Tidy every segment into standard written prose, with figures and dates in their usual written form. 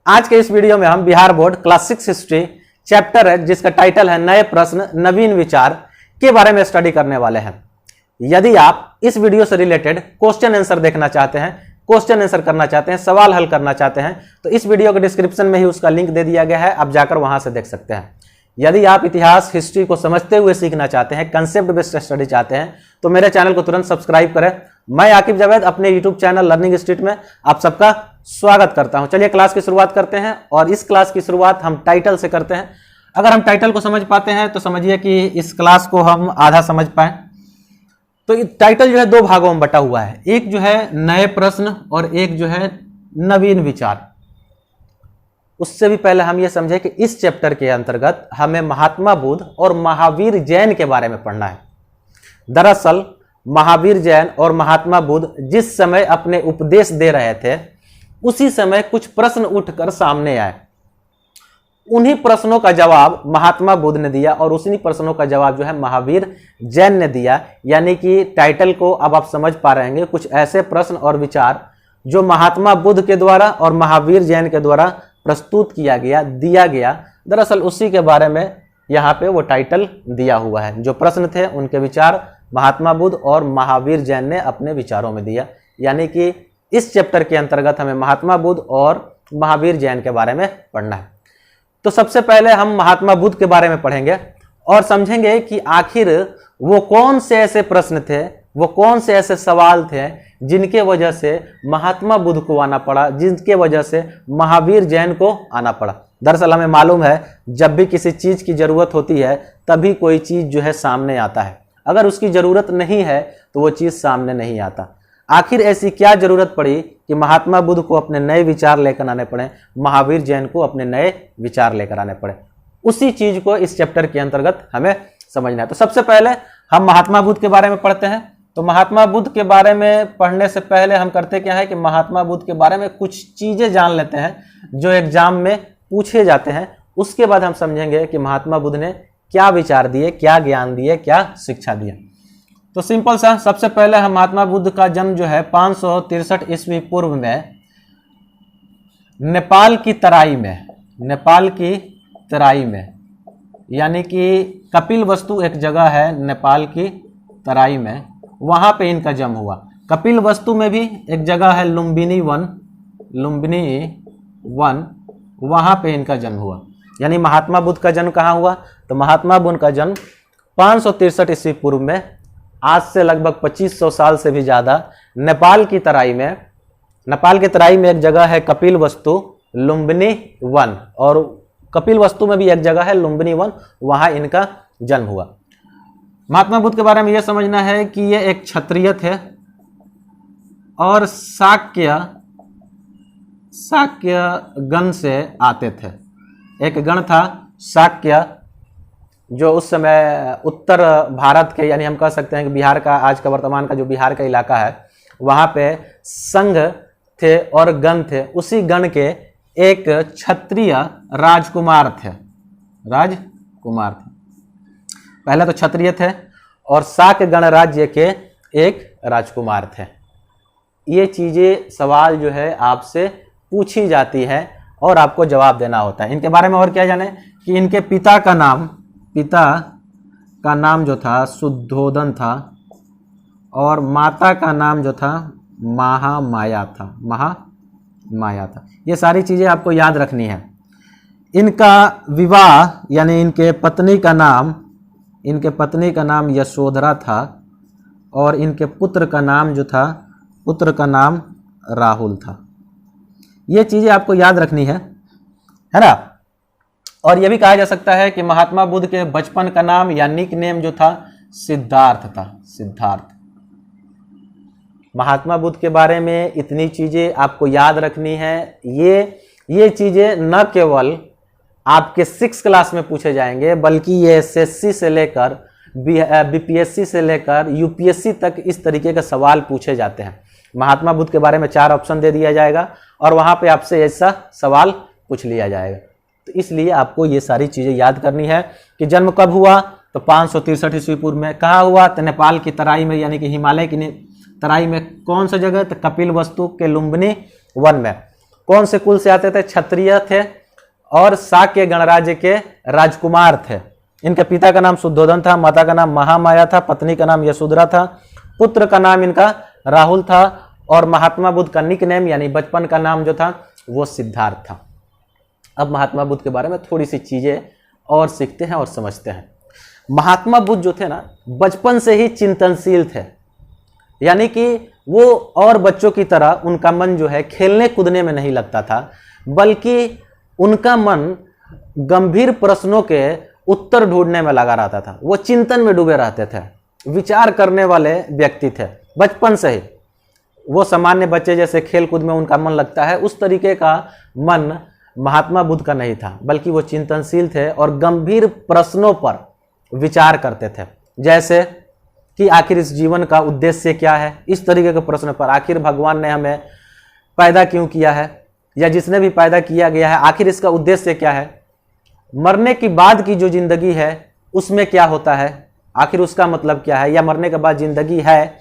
आज के इस वीडियो में हम Bihar board class 6 history chapter है जिसका टाइटल है नए प्रश्न नवीन विचार के बारे में स्टडी करने वाले हैं। यदि आप इस वीडियो से रिलेटेड क्वेश्चन आंसर देखना चाहते हैं, क्वेश्चन आंसर करना चाहते हैं, सवाल हल करना चाहते हैं तो इस वीडियो के डिस्क्रिप्शन में ही उसका लिंक दे दिया गया है, आप जाकर वहां से देख सकते हैं। यदि आप इतिहास हिस्ट्री को समझते हुए सीखना चाहते हैं, कंसेप्ट बेस्ड स्टडी चाहते हैं तो मेरे चैनल को तुरंत सब्सक्राइब करें। मैं आकिब जावेद अपने यूट्यूब चैनल लर्निंग स्ट्रीट में आप सबका स्वागत करता हूं। चलिए क्लास की शुरुआत करते हैं और इस क्लास की शुरुआत हम टाइटल से करते हैं। अगर हम टाइटल को समझ पाते हैं तो समझिए कि इस क्लास को हम आधा समझ पाए। तो टाइटल जो है दो भागों में बटा हुआ है, एक जो है नए प्रश्न और एक जो है नवीन विचार। उससे भी पहले हम ये समझे कि इस चैप्टर के अंतर्गत हमें महात्मा बुद्ध और महावीर जैन के बारे में पढ़ना है। दरअसल महावीर जैन और महात्मा बुद्ध जिस समय अपने उपदेश दे रहे थे उसी समय कुछ प्रश्न उठकर सामने आए। उन्हीं प्रश्नों का जवाब महात्मा बुद्ध ने दिया और उसी प्रश्नों का जवाब जो है महावीर जैन ने दिया। यानी कि टाइटल को अब आप समझ पा रहे हैं, कुछ ऐसे प्रश्न और विचार जो महात्मा बुद्ध के द्वारा और महावीर जैन के द्वारा प्रस्तुत किया गया, दिया गया, दरअसल उसी के बारे में यहाँ पे वो टाइटल दिया हुआ है। जो प्रश्न थे उनके विचार महात्मा बुद्ध और महावीर जैन ने अपने विचारों में दिया। यानी कि इस चैप्टर के अंतर्गत हमें महात्मा बुद्ध और महावीर जैन के बारे में पढ़ना है। तो सबसे पहले हम महात्मा बुद्ध के बारे में पढ़ेंगे और समझेंगे कि आखिर वो कौन से ऐसे प्रश्न थे, वो कौन से ऐसे सवाल थे जिनके वजह से महात्मा बुद्ध को आना पड़ा, जिनके वजह से महावीर जैन को आना पड़ा। दरअसल हमें मालूम है जब भी किसी चीज की जरूरत होती है तभी कोई चीज जो है सामने आता है। अगर उसकी जरूरत नहीं है तो वो चीज सामने नहीं आता। आखिर ऐसी क्या जरूरत पड़ी कि महात्मा बुद्ध को अपने नए विचार लेकर आने पड़े, महावीर जैन को अपने नए विचार लेकर आने पड़े। उसी चीज को इस चैप्टर के अंतर्गत हमें समझना है। तो सबसे पहले हम महात्मा बुद्ध के बारे में पढ़ते हैं। तो महात्मा बुद्ध के बारे में पढ़ने से पहले हम करते क्या है कि महात्मा बुद्ध के बारे में कुछ चीजें जान लेते हैं जो एग्जाम में पूछे जाते हैं। उसके बाद हम समझेंगे कि महात्मा बुद्ध ने क्या विचार दिए, क्या ज्ञान दिए, क्या शिक्षा दिए। तो सिंपल सा, सबसे पहले हम महात्मा बुद्ध का जन्म जो है 563 ईस्वी पूर्व में नेपाल की तराई में, यानी कि कपिलवस्तु एक जगह है नेपाल की तराई में, वहां पे इनका जन्म हुआ। कपिलवस्तु में भी एक जगह है लुम्बिनी वन, वहां पे इनका जन्म हुआ। यानी महात्मा बुद्ध का जन्म कहाँ हुआ? तो महात्मा बुद्ध का जन्म 563 ईस्वी पूर्व में, आज से लगभग 2500 साल से भी ज्यादा, नेपाल की तराई में एक जगह है कपिलवस्तु लुम्बिनी वन, और कपिलवस्तु में भी एक जगह है लुम्बिनी वन, वहां इनका जन्म हुआ। महात्मा बुद्ध के बारे में यह समझना है कि ये एक क्षत्रिय थे और शाक्य गण से आते थे। एक गण था शाक्य, जो उस समय उत्तर भारत के, यानी हम कह सकते हैं कि बिहार का, आज का वर्तमान का जो बिहार का इलाका है, वहां पे संघ थे और गण थे। उसी गण के एक क्षत्रिय राजकुमार थे। पहले तो क्षत्रिय थे और शाक्य गणराज्य के एक राजकुमार थे। ये चीजें सवाल जो है आपसे पूछी जाती है और आपको जवाब देना होता है। इनके बारे में और क्या जाने कि इनके पिता का नाम जो था शुद्धोदन था और माता का नाम जो था महामाया था। ये सारी चीजें आपको याद रखनी है। इनका विवाह, यानी इनके पत्नी का नाम यशोधरा था और इनके पुत्र का नाम राहुल था। ये चीजें आपको याद रखनी है ना। और यह भी कहा जा सकता है कि महात्मा बुद्ध के बचपन का नाम या निक नेम जो था सिद्धार्थ था। महात्मा बुद्ध के बारे में इतनी चीजें आपको याद रखनी है। ये चीजें न केवल आपके 6 क्लास में पूछे जाएंगे बल्कि ये एसएससी से लेकर बीपीएससी से लेकर यूपीएससी तक इस तरीके के सवाल पूछे जाते हैं। महात्मा बुद्ध के बारे में 4 ऑप्शन दे दिया जाएगा और वहां पे आपसे ऐसा सवाल पूछ लिया जाएगा। तो इसलिए आपको ये सारी चीजें याद करनी है कि जन्म कब हुआ, तो 563 ईस्वी पूर्व में। कहाँ हुआ? तो नेपाल की तराई में, यानी कि हिमालय की तराई में। कौन सा जगह? तो कपिलवस्तु के लुम्बिनी वन में। कौन से कुल से आते थे? क्षत्रिय थे और शाक्य गणराज्य के राजकुमार थे। इनके पिता का नाम शुद्धोधन था, माता का नाम महामाया था, पत्नी का नाम यशोधरा था, पुत्र का नाम इनका राहुल था और महात्मा बुद्ध का निक नेम यानी बचपन का नाम जो था वो सिद्धार्थ था। अब महात्मा बुद्ध के बारे में थोड़ी सी चीजें और सीखते हैं और समझते हैं। महात्मा बुद्ध जो थे ना, बचपन से ही चिंतनशील थे, यानी कि वो और बच्चों की तरह उनका मन जो है खेलने कूदने में नहीं लगता था, बल्कि उनका मन गंभीर प्रश्नों के उत्तर ढूंढने में लगा रहता था। वो चिंतन में डूबे रहते थे, विचार करने वाले व्यक्ति थे बचपन से ही। वो सामान्य बच्चे जैसे खेल कूद में उनका मन लगता है, उस तरीके का मन महात्मा बुद्ध का नहीं था, बल्कि वो चिंतनशील थे और गंभीर प्रश्नों पर विचार करते थे। जैसे कि आखिर इस जीवन का उद्देश्य क्या है, इस तरीके के प्रश्न पर। आखिर भगवान ने हमें पैदा क्यों किया है, या जिसने भी पैदा किया गया है आखिर इसका उद्देश्य क्या है, मरने की बाद की जो जिंदगी है उसमें क्या होता है, आखिर उसका मतलब क्या है, या मरने के बाद जिंदगी है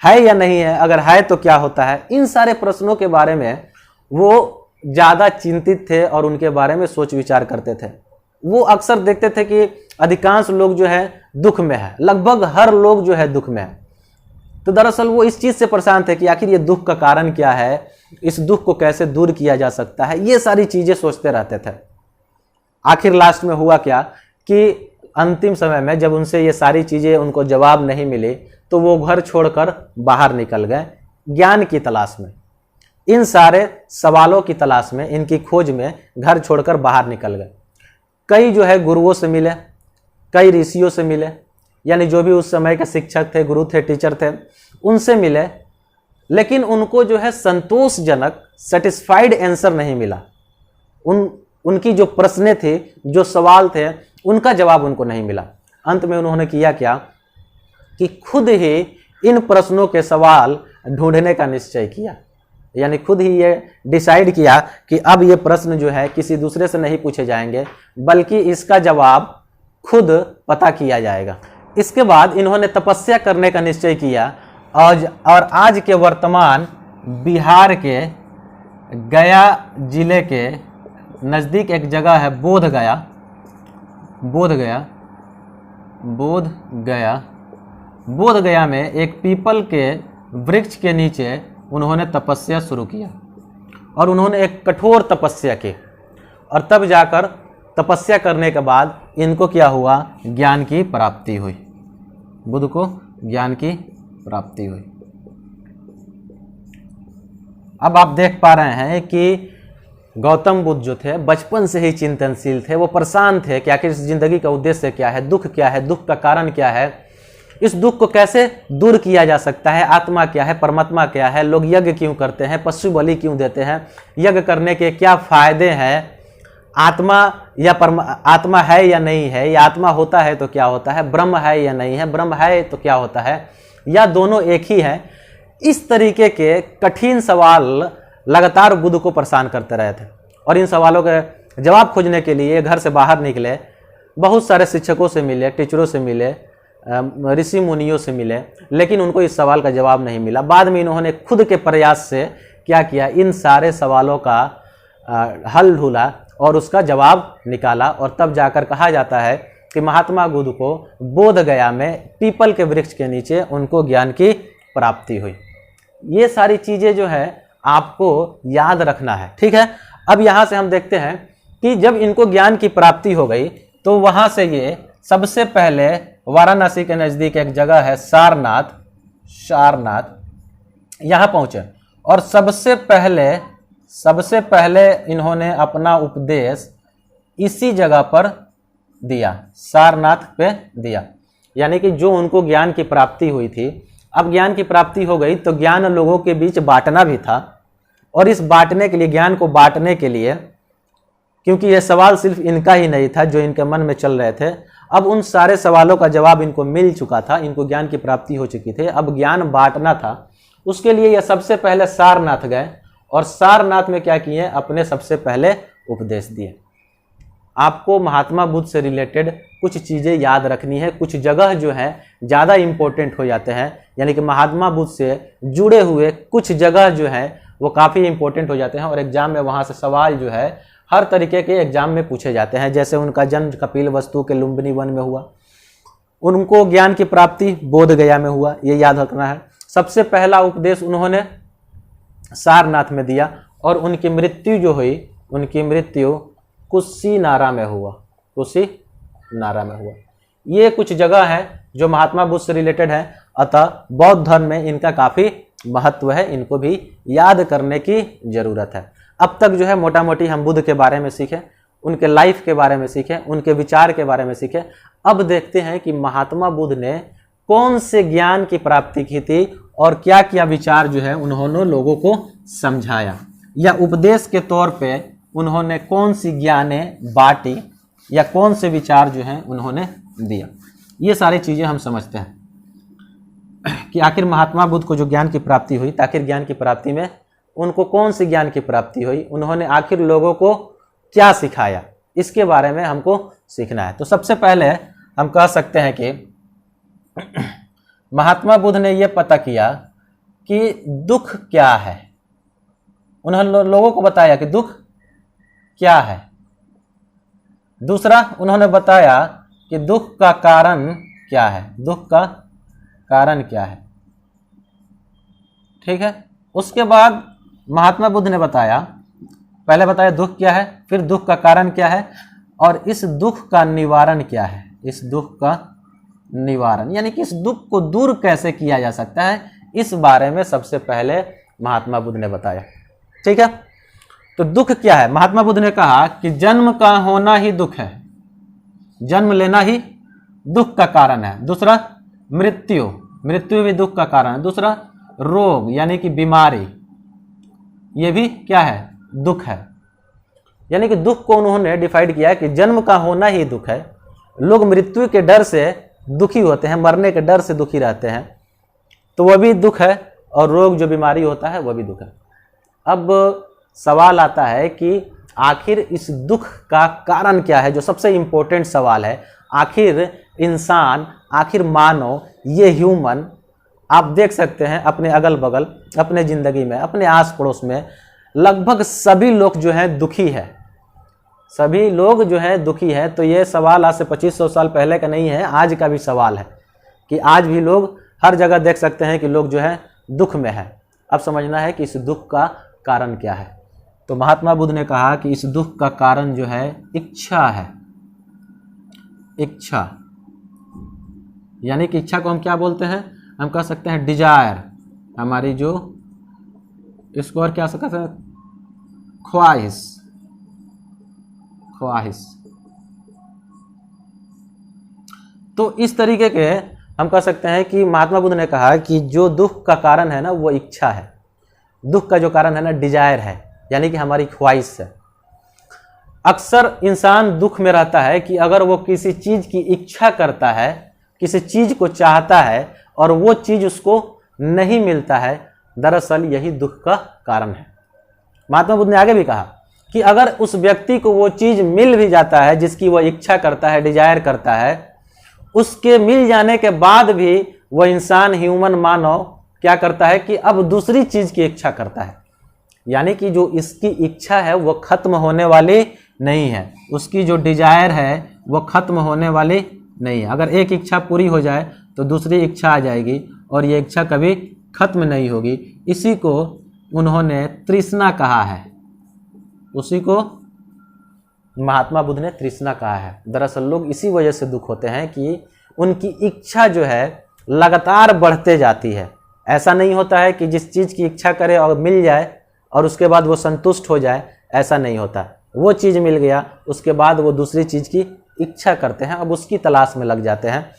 या नहीं है, अगर है तो क्या होता है। इन सारे प्रश्नों के बारे में वो ज़्यादा चिंतित थे और उनके बारे में सोच विचार करते थे। वो अक्सर देखते थे कि अधिकांश लोग जो है दुख में है, लगभग हर लोग जो है दुख में है। तो दरअसल वो इस चीज़ से परेशान थे कि आखिर ये दुख का कारण क्या है, इस दुख को कैसे दूर किया जा सकता है, ये सारी चीज़ें सोचते रहते थे। आखिर लास्ट में हुआ क्या कि अंतिम समय में जब उनसे ये सारी चीज़ें उनको जवाब नहीं मिली तो वो घर छोड़कर बाहर निकल गए ज्ञान की तलाश में। इन सारे सवालों की तलाश में, इनकी खोज में घर छोड़कर बाहर निकल गए। कई जो है गुरुओं से मिले, कई ऋषियों से मिले, यानी जो भी उस समय के शिक्षक थे, गुरु थे, टीचर थे, उनसे मिले, लेकिन उनको जो है संतोषजनक सेटिस्फाइड आंसर नहीं मिला। उनकी जो प्रश्न थे, जो सवाल थे, उनका जवाब उनको नहीं मिला। अंत में उन्होंने किया क्या कि खुद ही इन प्रश्नों के सवाल ढूंढने का निश्चय किया, यानी खुद ही ये डिसाइड किया कि अब ये प्रश्न जो है किसी दूसरे से नहीं पूछे जाएंगे, बल्कि इसका जवाब खुद पता किया जाएगा। इसके बाद इन्होंने तपस्या करने का निश्चय किया और आज के वर्तमान बिहार के गया जिले के नज़दीक एक जगह है बोध गया में एक पीपल के वृक्ष के नीचे उन्होंने तपस्या शुरू किया और उन्होंने एक कठोर तपस्या की। और तब जाकर तपस्या करने के बाद इनको क्या हुआ, ज्ञान की प्राप्ति हुई। बुद्ध को ज्ञान की प्राप्ति हुई। अब आप देख पा रहे हैं कि गौतम बुद्ध जो थे बचपन से ही चिंतनशील थे। वो परेशान थे कि आखिर इस जिंदगी का उद्देश्य क्या है, दुख क्या है, दुख का कारण क्या है, इस दुख को कैसे दूर किया जा सकता है, आत्मा क्या है, परमात्मा क्या है, लोग यज्ञ क्यों करते हैं, पशु बलि क्यों देते हैं, यज्ञ करने के क्या फायदे हैं, आत्मा आत्मा है या नहीं है, या आत्मा होता है तो क्या होता है, ब्रह्म है या नहीं है, ब्रह्म है तो क्या होता है, या दोनों एक ही है। इस तरीके के कठिन सवाल लगातार बुद्ध को परेशान करते रहे थे और इन सवालों के जवाब खोजने के लिए घर से बाहर निकले, बहुत सारे शिक्षकों से मिले, टीचरों से मिले, ऋषि मुनियों से मिले, लेकिन उनको इस सवाल का जवाब नहीं मिला। बाद में इन्होंने खुद के प्रयास से क्या किया, इन सारे सवालों का हल ढूंढा और उसका जवाब निकाला। और तब जाकर कहा जाता है कि महात्मा बुद्ध को बोध गया में पीपल के वृक्ष के नीचे उनको ज्ञान की प्राप्ति हुई। ये सारी चीज़ें जो है आपको याद रखना है, ठीक है। अब यहाँ से हम देखते हैं कि जब इनको ज्ञान की प्राप्ति हो गई तो वहाँ से ये सबसे पहले वाराणसी के नज़दीक एक जगह है सारनाथ, यहाँ पहुँचे और सबसे पहले इन्होंने अपना उपदेश इसी जगह पर दिया, सारनाथ पे दिया। यानी कि जो उनको ज्ञान की प्राप्ति हुई थी, अब ज्ञान की प्राप्ति हो गई तो ज्ञान लोगों के बीच बांटना भी था। और इस बांटने के लिए, ज्ञान को बांटने के लिए, क्योंकि यह सवाल सिर्फ इनका ही नहीं था जो इनके मन में चल रहे थे, अब उन सारे सवालों का जवाब इनको मिल चुका था, इनको ज्ञान की प्राप्ति हो चुकी थी, अब ज्ञान बांटना था। उसके लिए यह सबसे पहले सारनाथ गए और सारनाथ में क्या किए, अपने सबसे पहले उपदेश दिए। आपको महात्मा बुद्ध से रिलेटेड कुछ चीज़ें याद रखनी है, कुछ जगह जो है ज़्यादा इम्पोर्टेंट हो जाते हैं, यानी कि महात्मा बुद्ध से जुड़े हुए कुछ जगह जो है वो काफ़ी इंपॉर्टेंट हो जाते हैं और एग्जाम में वहाँ से सवाल जो है हर तरीके के एग्जाम में पूछे जाते हैं। जैसे उनका जन्म कपिलवस्तु के लुम्बिनी वन में हुआ, उनको ज्ञान की प्राप्ति बोध गया में हुआ, ये याद रखना है। सबसे पहला उपदेश उन्होंने सारनाथ में दिया और उनकी मृत्यु जो हुई, उनकी मृत्यु कुशीनारा में हुआ, कुशीनारा में हुआ। ये कुछ जगह है जो महात्मा बुद्ध से रिलेटेड है, अतः बौद्ध धर्म में इनका काफ़ी महत्व है, इनको भी याद करने की जरूरत है। अब तक जो है मोटा मोटी हम बुद्ध के बारे में सीखे, उनके लाइफ के बारे में सीखे, उनके विचार के बारे में सीखे। अब देखते हैं कि महात्मा बुद्ध ने कौन से ज्ञान की प्राप्ति की थी और क्या क्या विचार जो है उन्होंने लोगों को समझाया, या उपदेश के तौर पे उन्होंने कौन सी ज्ञानें बांटी, या कौन से विचार जो हैं उन्होंने दिया। ये सारी चीज़ें हम समझते हैं कि आखिर महात्मा बुद्ध को जो ज्ञान की प्राप्ति हुई, आखिर ज्ञान की प्राप्ति में उनको कौन सी ज्ञान की प्राप्ति हुई, उन्होंने आखिर लोगों को क्या सिखाया, इसके बारे में हमको सीखना है। तो सबसे पहले हम कह सकते हैं कि महात्मा बुद्ध ने यह पता किया कि दुख क्या है। उन्होंने लोगों को बताया कि दुख क्या है। दूसरा, उन्होंने बताया कि दुख का कारण क्या है, दुख का कारण क्या है। ठीक है। उसके बाद महात्मा बुद्ध ने बताया, पहले बताया दुख क्या है, फिर दुख का कारण क्या है और इस दुख का निवारण क्या है। इस दुख का निवारण यानी कि इस दुख को दूर कैसे किया जा सकता है, इस बारे में सबसे पहले महात्मा बुद्ध ने बताया। ठीक है। तो दुख क्या है? महात्मा बुद्ध ने कहा कि जन्म का होना ही दुख है, जन्म लेना ही दुख का कारण है। दूसरा, मृत्यु, मृत्यु भी दुख का कारण है। दूसरा, रोग यानी कि बीमारी, ये भी क्या है? दुख है। यानी कि दुख को उन्होंने डिफाइड किया कि जन्म का होना ही दुख है। लोग मृत्यु के डर से दुखी होते हैं, मरने के डर से दुखी रहते हैं, तो वह भी दुख है, और रोग जो बीमारी होता है वह भी दुख है। अब सवाल आता है कि आखिर इस दुख का कारण क्या है, जो सबसे इंपॉर्टेंट सवाल है। आखिर इंसान, आखिर मानव, ये ह्यूमन, आप देख सकते हैं अपने अगल बगल, अपने ज़िंदगी में, अपने आस पड़ोस में लगभग सभी लोग जो हैं दुखी है, सभी लोग जो है दुखी है। तो ये सवाल आज से 2500 साल पहले का नहीं है, आज का भी सवाल है कि आज भी लोग हर जगह देख सकते हैं कि लोग जो है दुख में है। अब समझना है कि इस दुख का कारण क्या है। तो महात्मा बुद्ध ने कहा कि इस दुख का कारण जो है इच्छा है। इच्छा यानी कि इच्छा को हम क्या बोलते हैं? हम कह सकते हैं डिजायर, हमारी जो, इसको और क्या सकते हैं? ख्वाहिश, ख्वाहिश। तो इस तरीके के हम कह सकते हैं कि महात्मा बुद्ध ने कहा कि जो दुख का कारण है ना वो इच्छा है। दुख का जो कारण है ना डिजायर है, यानी कि हमारी ख्वाहिश है। अक्सर इंसान दुख में रहता है कि अगर वो किसी चीज की इच्छा करता है, किसी चीज को चाहता है और वो चीज उसको नहीं मिलता है, दरअसल यही दुख का कारण है। महात्मा बुद्ध ने आगे भी कहा कि अगर उस व्यक्ति को वो चीज मिल भी जाता है जिसकी वो इच्छा करता है, डिजायर करता है, उसके मिल जाने के बाद भी वह इंसान, ह्यूमन, मानव क्या करता है कि अब दूसरी चीज की इच्छा करता है। यानी कि जो इसकी इच्छा है वो खत्म होने वाली नहीं है, उसकी जो डिजायर है वो खत्म होने वाली नहीं है। अगर एक इच्छा पूरी हो जाए तो दूसरी इच्छा आ जाएगी और ये इच्छा कभी खत्म नहीं होगी। इसी को उन्होंने तृष्णा कहा है, उसी को महात्मा बुद्ध ने तृष्णा कहा है। दरअसल लोग इसी वजह से दुख होते हैं कि उनकी इच्छा जो है लगातार बढ़ते जाती है। ऐसा नहीं होता है कि जिस चीज़ की इच्छा करे और मिल जाए और उसके बाद वो संतुष्ट हो जाए, ऐसा नहीं होता। वो चीज़ मिल गया, उसके बाद वो दूसरी चीज़ की इच्छा करते हैं, अब उसकी तलाश में लग जाते हैं।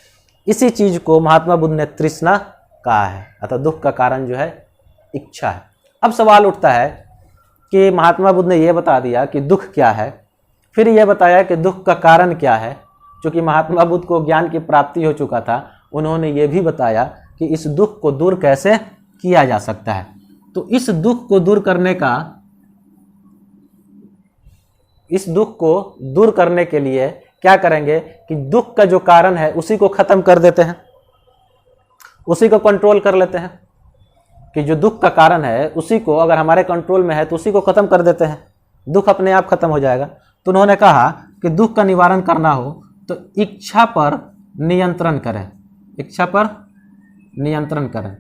इसी चीज़ को महात्मा बुद्ध ने तृष्णा कहा है। अतः दुख का कारण जो है इच्छा है। अब सवाल उठता है कि महात्मा बुद्ध ने यह बता दिया कि दुख क्या है, फिर यह बताया कि दुख का कारण क्या है। चूँकि महात्मा बुद्ध को ज्ञान की प्राप्ति हो चुका था, उन्होंने ये भी बताया कि इस दुख को दूर कैसे किया जा सकता है। तो इस दुख को दूर करने का, इस दुख को दूर करने के लिए क्या करेंगे कि दुख का जो कारण है उसी को खत्म कर देते हैं, उसी को कंट्रोल कर लेते हैं। कि जो दुख का कारण है उसी को, अगर हमारे कंट्रोल में है तो उसी को खत्म कर देते हैं, दुख अपने आप खत्म हो जाएगा। तो उन्होंने कहा कि दुख का निवारण करना हो तो इच्छा पर नियंत्रण करें, इच्छा पर नियंत्रण करें।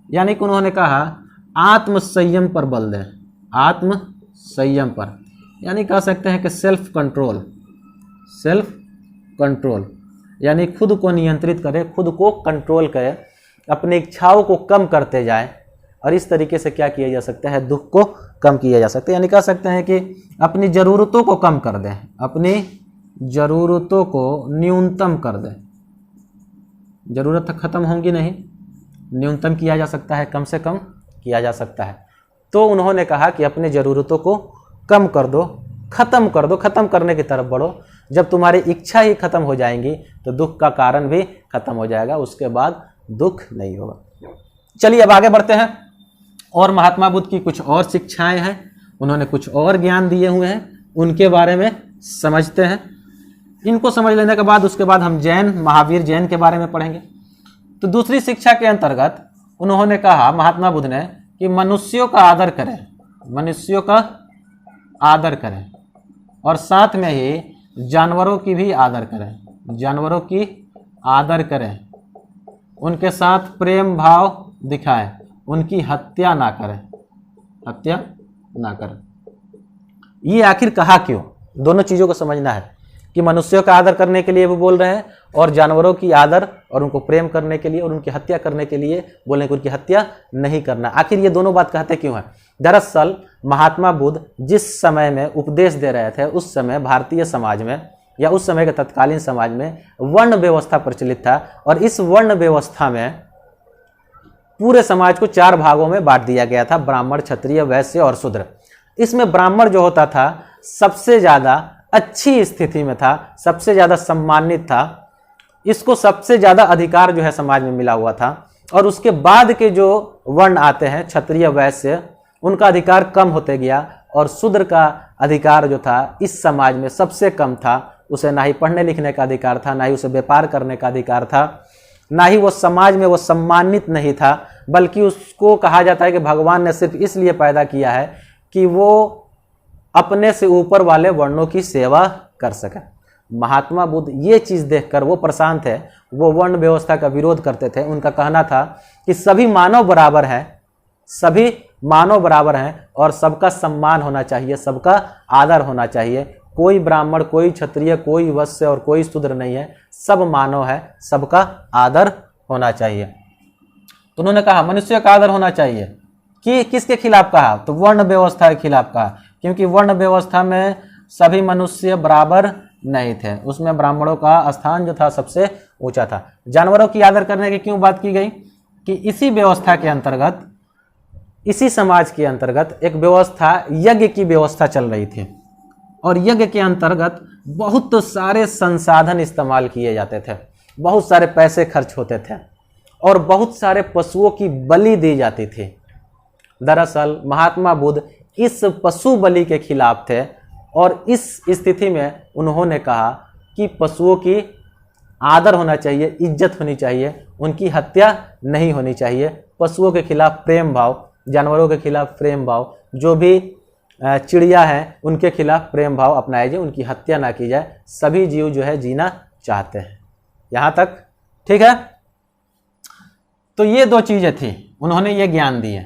यानी कि उन्होंने कहा आत्म संयम पर बल दें, आत्म संयम पर, यानी कह सकते हैं कि सेल्फ कंट्रोल, सेल्फ कंट्रोल यानी खुद को नियंत्रित करें, खुद को कंट्रोल करें, अपनी इच्छाओं को कम करते जाएं, और इस तरीके से क्या किया जा सकता है, दुख को कम किया जा सकता है। यानी कह सकते हैं कि अपनी ज़रूरतों को कम कर दें, अपनी ज़रूरतों को न्यूनतम कर दें। ज़रूरत ख़त्म होंगी नहीं, न्यूनतम किया जा सकता है, कम से कम किया जा सकता है। तो उन्होंने कहा कि अपनी ज़रूरतों को कम कर दो, ख़त्म कर दो, ख़त्म करने की तरफ बढ़ो। जब तुम्हारी इच्छा ही ख़त्म हो जाएंगी तो दुख का कारण भी ख़त्म हो जाएगा, उसके बाद दुख नहीं होगा। चलिए अब आगे बढ़ते हैं, और महात्मा बुद्ध की कुछ और शिक्षाएं हैं, उन्होंने कुछ और ज्ञान दिए हुए हैं, उनके बारे में समझते हैं। इनको समझ लेने के बाद उसके बाद हम जैन, महावीर जैन के बारे में पढ़ेंगे। तो दूसरी शिक्षा के अंतर्गत उन्होंने कहा, महात्मा बुद्ध ने, कि मनुष्यों का आदर करें, मनुष्यों का आदर करें, और साथ में ही जानवरों की भी आदर करें, जानवरों की आदर करें, उनके साथ प्रेम भाव दिखाएं, उनकी हत्या ना करें, हत्या ना करें। ये आखिर कहा क्यों? दोनों चीज़ों को समझना है कि मनुष्यों का आदर करने के लिए भी बोल रहे हैं, और जानवरों की आदर और उनको प्रेम करने के लिए और उनकी हत्या करने के लिए बोल रहे हैं कि उनकी हत्या नहीं करना। आखिर ये दोनों बात कहते क्यों है? दरअसल महात्मा बुद्ध जिस समय में उपदेश दे रहे थे, उस समय भारतीय समाज में या उस समय के तत्कालीन समाज में वर्ण व्यवस्था प्रचलित था, और इस वर्ण व्यवस्था में पूरे समाज को 4 भागों में बांट दिया गया था, ब्राह्मण, क्षत्रिय, वैश्य और शूद्र। इसमें ब्राह्मण जो होता था सबसे ज़्यादा अच्छी स्थिति में था, सबसे ज़्यादा सम्मानित था, इसको सबसे ज़्यादा अधिकार जो है समाज में मिला हुआ था। और उसके बाद के जो वर्ण आते हैं, क्षत्रिय, वैश्य, उनका अधिकार कम होते गया, और शूद्र का अधिकार जो था इस समाज में सबसे कम था। उसे ना ही पढ़ने लिखने का अधिकार था, ना ही उसे व्यापार करने का अधिकार था, ना ही वो समाज में वो सम्मानित नहीं था, बल्कि उसको कहा जाता है कि भगवान ने सिर्फ इसलिए पैदा किया है कि वो अपने से ऊपर वाले वर्णों की सेवा कर सके। महात्मा बुद्ध ये चीज़ देखकर वो परेशान थे, वो वर्ण व्यवस्था का विरोध करते थे। उनका कहना था कि सभी मानव बराबर हैं, सभी मानव बराबर हैं, और सबका सम्मान होना चाहिए, सबका आदर होना चाहिए। कोई ब्राह्मण, कोई क्षत्रिय, कोई वैश्य और कोई शूद्र नहीं है, सब मानव है, सबका आदर होना चाहिए। तो उन्होंने कहा मनुष्य का आदर होना चाहिए। कि किसके खिलाफ कहा? तो वर्ण व्यवस्था के खिलाफ कहा, क्योंकि वर्ण व्यवस्था में सभी मनुष्य बराबर नहीं थे, उसमें ब्राह्मणों का स्थान जो था सबसे ऊंचा था। जानवरों की आदर करने की क्यों बात की गई? कि इसी व्यवस्था के अंतर्गत, इसी समाज के अंतर्गत एक व्यवस्था, यज्ञ की व्यवस्था चल रही थी, और यज्ञ के अंतर्गत बहुत सारे संसाधन इस्तेमाल किए जाते थे, बहुत सारे पैसे खर्च होते थे, और बहुत सारे पशुओं की बलि दी जाती थी। दरअसल महात्मा बुद्ध इस पशु बलि के खिलाफ थे, और इस स्थिति में उन्होंने कहा कि पशुओं की आदर होना चाहिए, इज्जत होनी चाहिए, उनकी हत्या नहीं होनी चाहिए। पशुओं के खिलाफ प्रेम भाव, जानवरों के खिलाफ प्रेम भाव, जो भी चिड़िया हैं उनके खिलाफ प्रेम भाव अपनाया जाए, उनकी हत्या ना की जाए। सभी जीव जो है जीना चाहते हैं। यहाँ तक ठीक है? तो ये 2 चीज़ें थी, उन्होंने ये ज्ञान दिए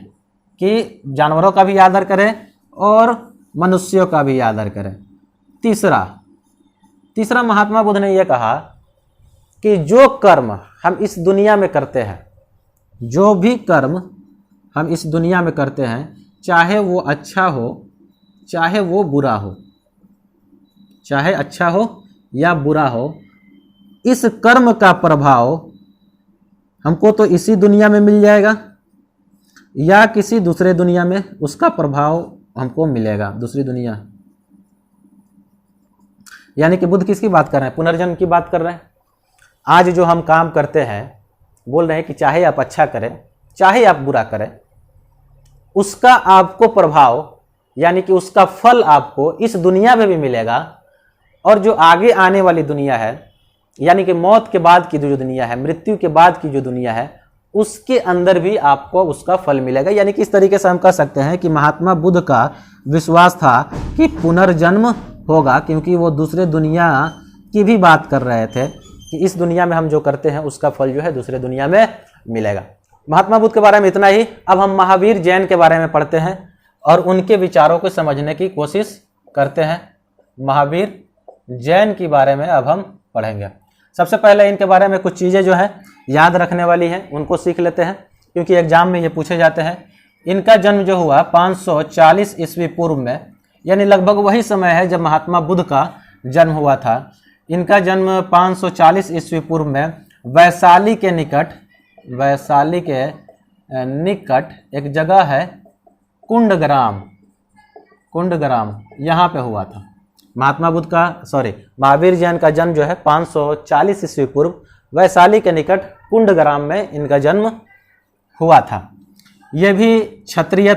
कि जानवरों का भी आदर करें और मनुष्यों का भी आदर करें। तीसरा महात्मा बुद्ध ने यह कहा कि जो कर्म हम इस दुनिया में करते हैं, जो भी कर्म हम इस दुनिया में करते हैं, चाहे वो अच्छा हो चाहे वो बुरा हो, चाहे अच्छा हो या बुरा हो, इस कर्म का प्रभाव हमको तो इसी दुनिया में मिल जाएगा या किसी दूसरे दुनिया में उसका प्रभाव हमको मिलेगा, दूसरी दुनिया। यानी कि बुद्ध किसकी बात कर रहे हैं? पुनर्जन्म की बात कर रहे हैं। आज जो हम काम करते हैं, बोल रहे हैं कि चाहे आप अच्छा करें चाहे आप बुरा करें, उसका आपको प्रभाव यानी कि उसका फल आपको इस दुनिया में भी मिलेगा, और जो आगे आने वाली दुनिया है, यानी कि मौत के बाद की जो दुनिया है, मृत्यु के बाद की जो दुनिया है, उसके अंदर भी आपको उसका फल मिलेगा। यानी कि इस तरीके से हम कह सकते हैं कि महात्मा बुद्ध का विश्वास था कि पुनर्जन्म होगा, क्योंकि वो दूसरे दुनिया की भी बात कर रहे थे कि इस दुनिया में हम जो करते हैं उसका फल जो है दूसरे दुनिया में मिलेगा। महात्मा बुद्ध के बारे में इतना ही। अब हम महावीर जैन के बारे में पढ़ते हैं और उनके विचारों को समझने की कोशिश करते हैं। महावीर जैन के बारे में अब हम पढ़ेंगे। सबसे पहले इनके बारे में कुछ चीज़ें जो है याद रखने वाली हैं, उनको सीख लेते हैं, क्योंकि एग्जाम में ये पूछे जाते हैं। इनका जन्म जो हुआ 540 ईस्वी पूर्व में, यानी लगभग वही समय है जब महात्मा बुद्ध का जन्म हुआ था। इनका जन्म 540 ईस्वी पूर्व में वैशाली के निकट एक जगह है कुंडग्राम यहाँ पे हुआ था। महावीर जैन का जन्म जो है 540 ईस्वी पूर्व वैशाली के निकट कुंडग्राम में इनका जन्म हुआ था। यह भी क्षत्रिय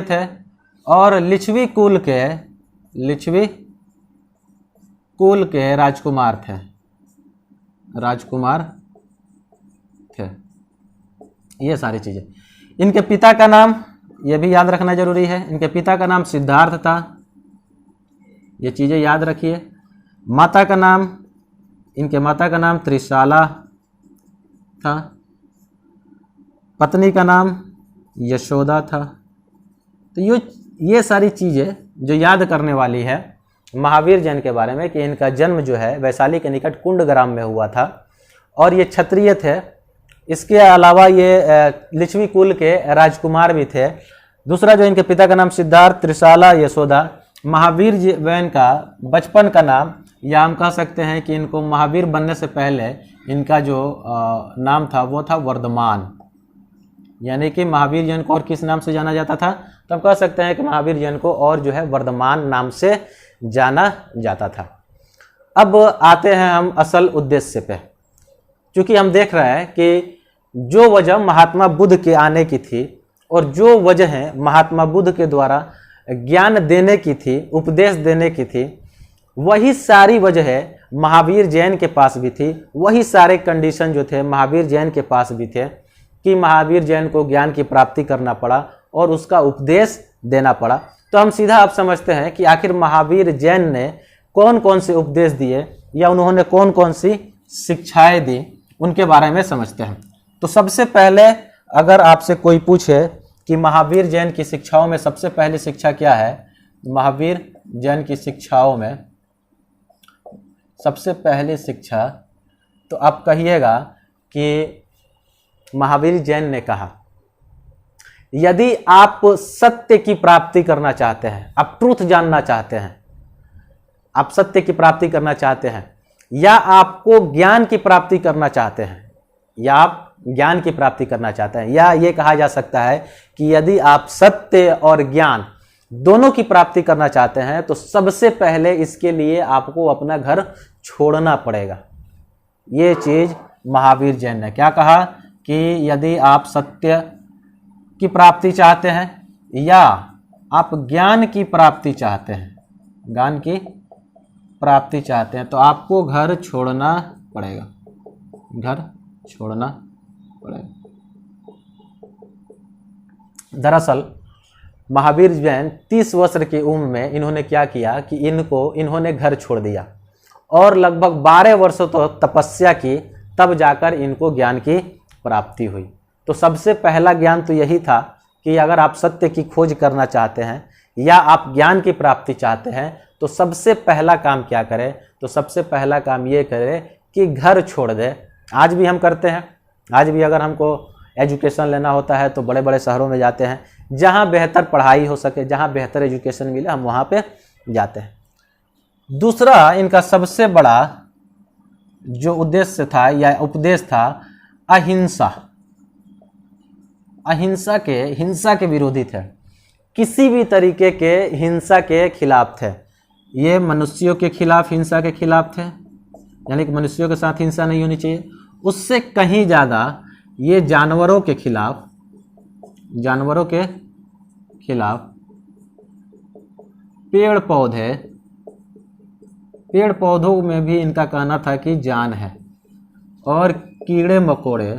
थे और लिच्छवी कुल के राजकुमार थे। ये सारी चीजें। इनके पिता का नाम ये भी याद रखना जरूरी है। इनके पिता का नाम सिद्धार्थ था, ये चीजें याद रखिए। इनके माता का नाम त्रिशाला था। पत्नी का नाम यशोदा था। तो ये सारी चीजें जो याद करने वाली है महावीर जैन के बारे में, कि इनका जन्म जो है वैशाली के निकट कुंडग्राम में हुआ था और ये क्षत्रिय थे। इसके अलावा ये लिच्छवी कुल के राजकुमार भी थे। दूसरा जो इनके पिता का नाम सिद्धार्थ, त्रिशाला, यशोदा। महावीर जैन का बचपन का नाम, या हम कह सकते हैं कि इनको महावीर बनने से पहले इनका जो नाम था वो था वर्धमान। यानी कि महावीर जैन को और किस नाम से जाना जाता था, तो हम कह सकते हैं कि महावीर जैन को और जो है वर्धमान नाम से जाना जाता था। अब आते हैं हम असल उद्देश्य पे। क्योंकि हम देख रहे हैं कि जो वजह महात्मा बुद्ध के आने की थी और जो वजह है महात्मा बुद्ध के द्वारा ज्ञान देने की थी, उपदेश देने की थी, वही सारी वजह है महावीर जैन के पास भी थी। वही सारे कंडीशन जो थे महावीर जैन के पास भी थे कि महावीर जैन को ज्ञान की प्राप्ति करना पड़ा और उसका उपदेश देना पड़ा। तो हम सीधा अब समझते हैं कि आखिर महावीर जैन ने कौन कौन से उपदेश दिए या उन्होंने कौन कौन सी शिक्षाएं दी, उनके बारे में समझते हैं। तो सबसे पहले अगर आपसे कोई पूछे कि महावीर जैन की शिक्षाओं में सबसे पहली शिक्षा क्या है, महावीर जैन की शिक्षाओं में सबसे पहली शिक्षा, तो आप कहिएगा कि महावीर जैन ने कहा, यदि आप सत्य की प्राप्ति करना चाहते हैं, आप ट्रूथ जानना चाहते हैं, आप सत्य की प्राप्ति करना चाहते हैं, या आपको ज्ञान की प्राप्ति करना चाहते हैं, या आप ज्ञान की प्राप्ति करना चाहते हैं, या ये कहा जा सकता है कि यदि आप सत्य और ज्ञान दोनों की प्राप्ति करना चाहते हैं, तो सबसे पहले इसके लिए आपको अपना घर छोड़ना पड़ेगा। ये चीज महावीर जैन ने क्या कहा कि यदि आप सत्य की प्राप्ति चाहते हैं या आप ज्ञान की प्राप्ति चाहते हैं, ज्ञान की प्राप्ति चाहते हैं, तो आपको घर छोड़ना पड़ेगा, घर छोड़ना पड़ेगा। दरअसल महावीर जैन 30 वर्ष की उम्र में इन्होंने क्या किया कि इन्होंने घर छोड़ दिया और लगभग 12 वर्षों तो तपस्या की, तब जाकर इनको ज्ञान की प्राप्ति हुई। तो सबसे पहला ज्ञान तो यही था कि अगर आप सत्य की खोज करना चाहते हैं या आप ज्ञान की प्राप्ति चाहते हैं, तो सबसे पहला काम क्या करें, तो सबसे पहला काम ये करें कि घर छोड़ दे। आज भी हम करते हैं, आज भी अगर हमको एजुकेशन लेना होता है तो बड़े बड़े शहरों में जाते हैं, जहाँ बेहतर पढ़ाई हो सके, जहाँ बेहतर एजुकेशन मिले, हम वहाँ पे जाते हैं। दूसरा इनका सबसे बड़ा जो उद्देश्य था या उपदेश था, अहिंसा। हिंसा के विरोधी थे, किसी भी तरीके के हिंसा के खिलाफ थे। ये मनुष्यों के खिलाफ हिंसा के खिलाफ थे, यानी कि मनुष्यों के साथ हिंसा नहीं होनी चाहिए। उससे कहीं ज़्यादा ये जानवरों के खिलाफ पेड़ पौधों में भी इनका कहना था कि जान है। और कीड़े मकोड़े,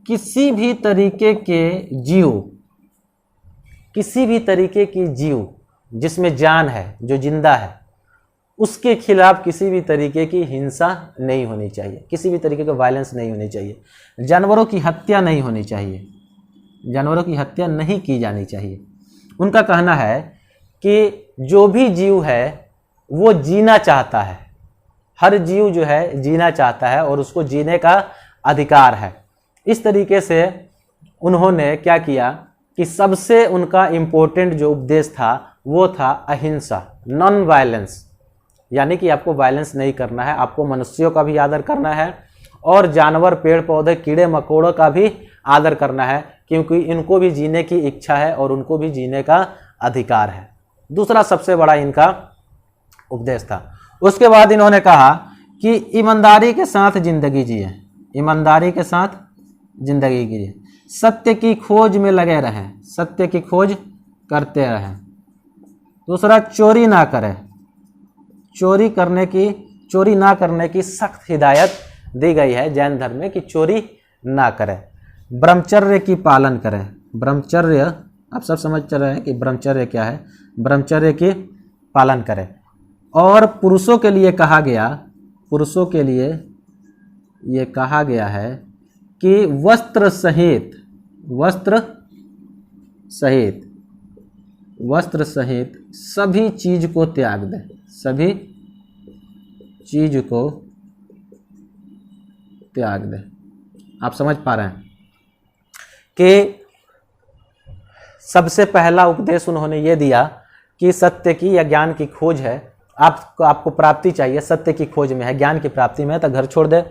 किसी भी तरीके के जीव, किसी भी तरीके की जीव जिसमें जान है, जो जिंदा है, उसके खिलाफ किसी भी तरीके की हिंसा नहीं होनी चाहिए, किसी भी तरीके का वायलेंस नहीं होनी चाहिए, जानवरों की हत्या नहीं होनी चाहिए, जानवरों की हत्या नहीं की जानी चाहिए। उनका कहना है कि जो भी जीव है वो जीना चाहता है, हर जीव जो है जीना चाहता है और उसको जीने का अधिकार है। इस तरीके से उन्होंने क्या किया कि सबसे उनका इम्पोर्टेंट जो उपदेश था वो था अहिंसा, नॉन वायलेंस, यानी कि आपको वायलेंस नहीं करना है, आपको मनुष्यों का भी आदर करना है और जानवर, पेड़ पौधे, कीड़े मकोड़ों का भी आदर करना है, क्योंकि इनको भी जीने की इच्छा है और उनको भी जीने का अधिकार है। दूसरा सबसे बड़ा इनका उपदेश था। उसके बाद इन्होंने कहा कि ईमानदारी के साथ जिंदगी जिए, ईमानदारी के साथ जिंदगी जिए, सत्य की खोज में लगे रहें, सत्य की खोज करते रहें। दूसरा, चोरी ना करें, चोरी ना करने की सख्त हिदायत दी गई है जैन धर्म में कि चोरी ना करें। ब्रह्मचर्य की पालन करें, ब्रह्मचर्य आप सब समझ चल रहे हैं कि ब्रह्मचर्य क्या है, ब्रह्मचर्य की पालन करें। और पुरुषों के लिए कहा गया, पुरुषों के लिए ये कहा गया है कि वस्त्र सहित सभी चीज को त्याग दें, सभी चीज को त्याग दें। आप समझ पा रहे हैं कि सबसे पहला उपदेश उन्होंने ये दिया कि सत्य की या ज्ञान की खोज है, आपको प्राप्ति चाहिए, सत्य की खोज में है, ज्ञान की प्राप्ति में है, तो घर छोड़ दे।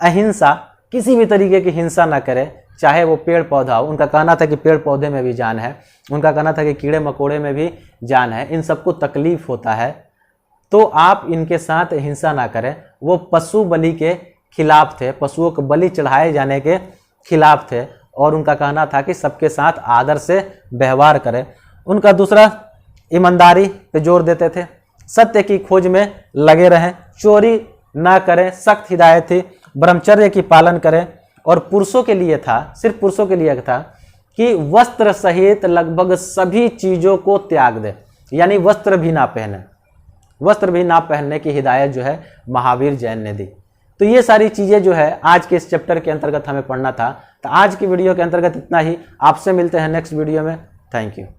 अहिंसा, किसी भी तरीके की हिंसा ना करे, चाहे वो पेड़ पौधा हो। उनका कहना था कि पेड़ पौधे में भी जान है, उनका कहना था कि कीड़े मकोड़े में भी जान है, इन सबको तकलीफ होता है, तो आप इनके साथ हिंसा ना करें। वो पशु बलि के खिलाफ थे, पशुओं को बलि चढ़ाए जाने के खिलाफ थे और उनका कहना था कि सबके साथ आदर से व्यवहार करें। उनका दूसरा, ईमानदारी पे जोर देते थे, सत्य की खोज में लगे रहें, चोरी ना करें, सख्त हिदायत थी, ब्रह्मचर्य की पालन करें। और पुरुषों के लिए था, सिर्फ पुरुषों के लिए था कि वस्त्र सहित लगभग सभी चीज़ों को त्याग दे, यानी वस्त्र भी ना पहने, वस्त्र भी ना पहनने की हिदायत जो है महावीर जैन ने दी। तो ये सारी चीज़ें जो है आज के इस चैप्टर के अंतर्गत हमें पढ़ना था। तो आज की वीडियो के अंतर्गत इतना ही, आपसे मिलते हैं नेक्स्ट वीडियो में। Thank you.